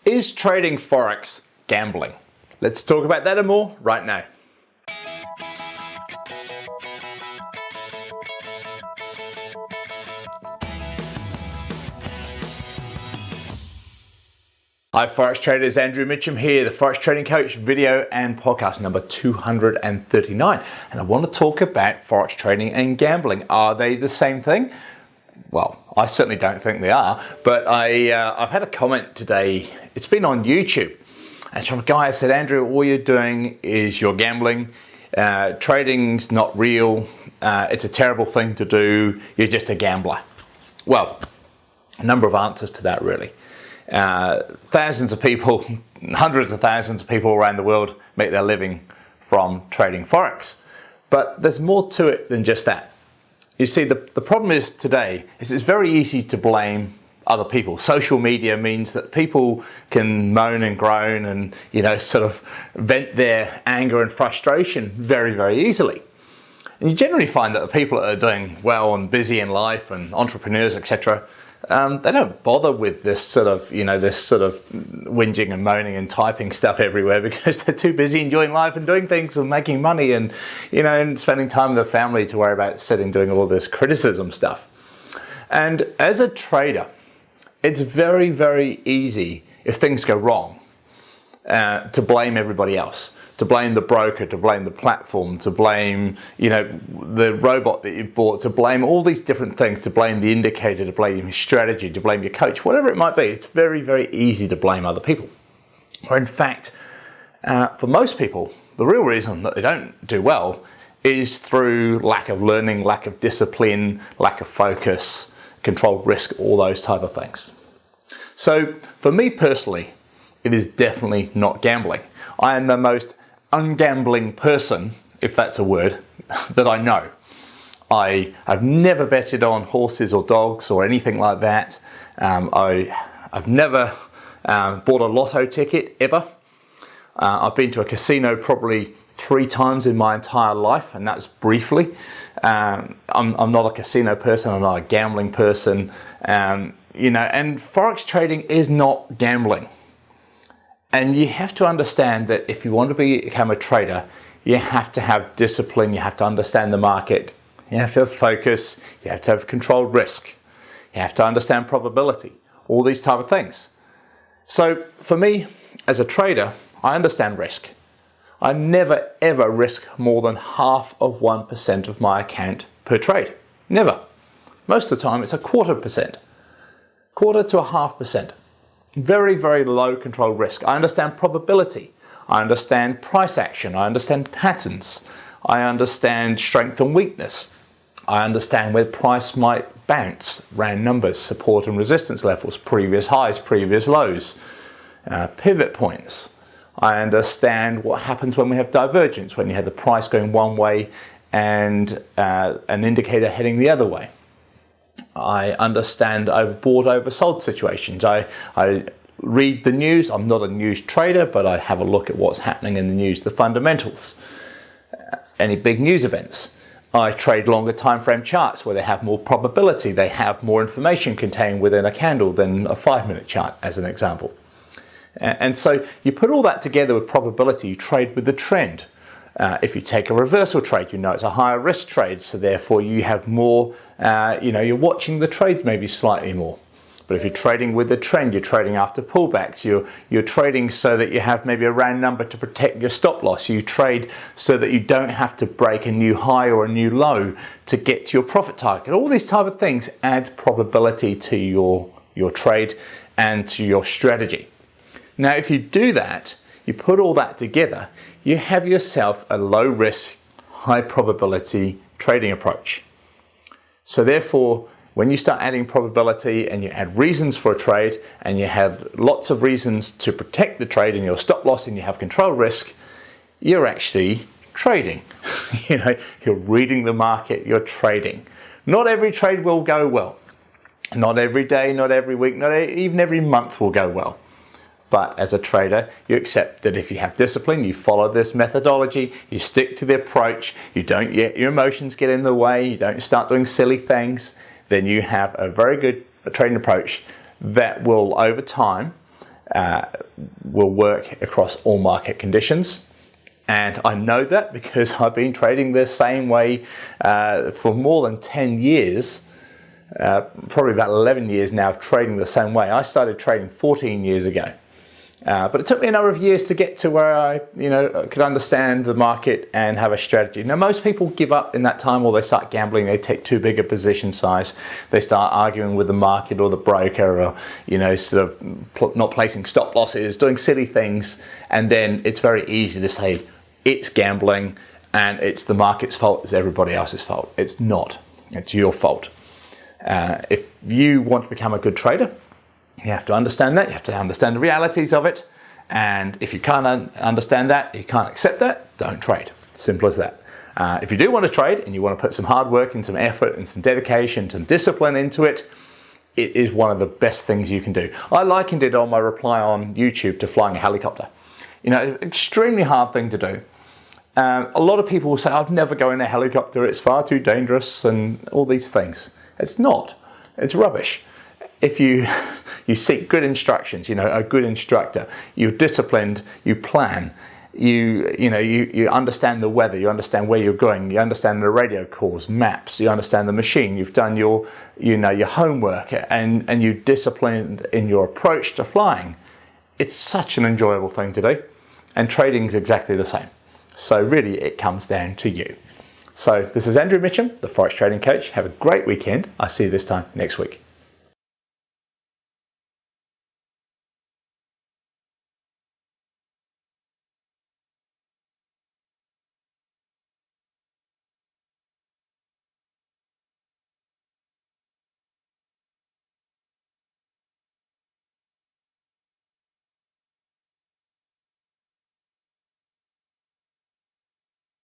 Is trading Forex gambling? Let's talk about that and more right now. Hi Forex traders, Andrew Mitchem here, the Forex Trading Coach, video and podcast number 239. And I want to talk about Forex trading and gambling. Are they the same thing? Well, I certainly don't think they are, but I've had a comment today. It's been on YouTube. And it's from a guy who said, Andrew, all you're doing is you're gambling. Trading's not real. It's a terrible thing to do. You're just a gambler. Well, a number of answers to that really. Thousands of people, hundreds of thousands of people around the world make their living from trading Forex. But there's more to it than just that. You see, the problem is today is it's very easy to blame other people. Social media means that people can moan and groan and, sort of vent their anger and frustration very, very easily. And you generally find that the people that are doing well and busy in life and entrepreneurs, etc., they don't bother with this sort of whinging and moaning and typing stuff everywhere because they're too busy enjoying life and doing things and making money and, and spending time with their family to worry about sitting doing all this criticism stuff. And as a trader, it's very, very easy if things go wrong to blame everybody else. To blame the broker, to blame the platform, to blame, the robot that you bought, to blame all these different things, to blame the indicator, to blame your strategy, to blame your coach, whatever it might be. It's very, very easy to blame other people. Or in fact, for most people, the real reason that they don't do well is through lack of learning, lack of discipline, lack of focus, controlled risk, all those type of things. So for me personally, it is definitely not gambling. I am the most ungambling person, if that's a word, that I know. I've never betted on horses or dogs or anything like that. I've never bought a lotto ticket ever. I've been to a casino probably 3 times in my entire life, and that's briefly. I'm not a casino person, I'm not a gambling person, and Forex trading is not gambling. And you have to understand that if you want to become a trader, you have to have discipline, you have to understand the market, you have to have focus, you have to have controlled risk, you have to understand probability, all these type of things. So for me, as a trader, I understand risk. I never ever risk more than 0.5% of my account per trade. Never. Most of the time it's 0.25%. 0.25 to 0.5%. Very, very low control risk. I understand probability. I understand price action. I understand patterns. I understand strength and weakness. I understand where price might bounce, round numbers, support and resistance levels, previous highs, previous lows, pivot points. I understand what happens when we have divergence, when you have the price going one way and an indicator heading the other way. I understand overbought, oversold situations. I read the news. I'm not a news trader, but I have a look at what's happening in the news, the fundamentals, any big news events. I trade longer time frame charts where they have more probability. They have more information contained within a candle than a 5-minute chart, as an example. And so you put all that together with probability, you trade with the trend. If you take a reversal trade, it's a higher risk trade, so therefore you have more, you're watching the trades maybe slightly more. But if you're trading with the trend, you're trading after pullbacks, you're trading so that you have maybe a round number to protect your stop loss. You trade so that you don't have to break a new high or a new low to get to your profit target. All these type of things add probability to your trade and to your strategy. Now, if you do that, you put all that together, you have yourself a low risk, high probability trading approach. So therefore, when you start adding probability and you add reasons for a trade and you have lots of reasons to protect the trade and your stop loss and you have control risk, you're actually trading. You're reading the market, you're trading. Not every trade will go well. Not every day, not every week, not even every month will go well. But as a trader, you accept that if you have discipline, you follow this methodology, you stick to the approach, you don't let your emotions get in the way, you don't start doing silly things, then you have a very good trading approach that will, over time, will work across all market conditions. And I know that because I've been trading the same way for more than 10 years, probably about 11 years now of trading the same way. I started trading 14 years ago. But it took me a number of years to get to where I could understand the market and have a strategy. Now, most people give up in that time, or they start gambling, they take too big a position size, they start arguing with the market or the broker, or sort of not placing stop losses, doing silly things, and then it's very easy to say it's gambling and it's the market's fault, it's everybody else's fault. It's not. It's your fault. If you want to become a good trader, you have to understand that. You have to understand the realities of it. And if you can't understand that, you can't accept that, don't trade. Simple as that. If you do want to trade and you want to put some hard work and some effort and some dedication, some discipline into it, it is one of the best things you can do. I likened it on my reply on YouTube to flying a helicopter. Extremely hard thing to do. A lot of people will say, I'd never go in a helicopter, it's far too dangerous and all these things. It's not. It's rubbish. If you seek good instructions, a good instructor, you're disciplined, you plan, you understand the weather, you understand where you're going, you understand the radio calls, maps, you understand the machine, you've done your homework, and you're disciplined in your approach to flying. It's such an enjoyable thing to do, and trading is exactly the same. So really, it comes down to you. So this is Andrew Mitchem, the Forex Trading Coach. Have a great weekend. I'll see you this time next week.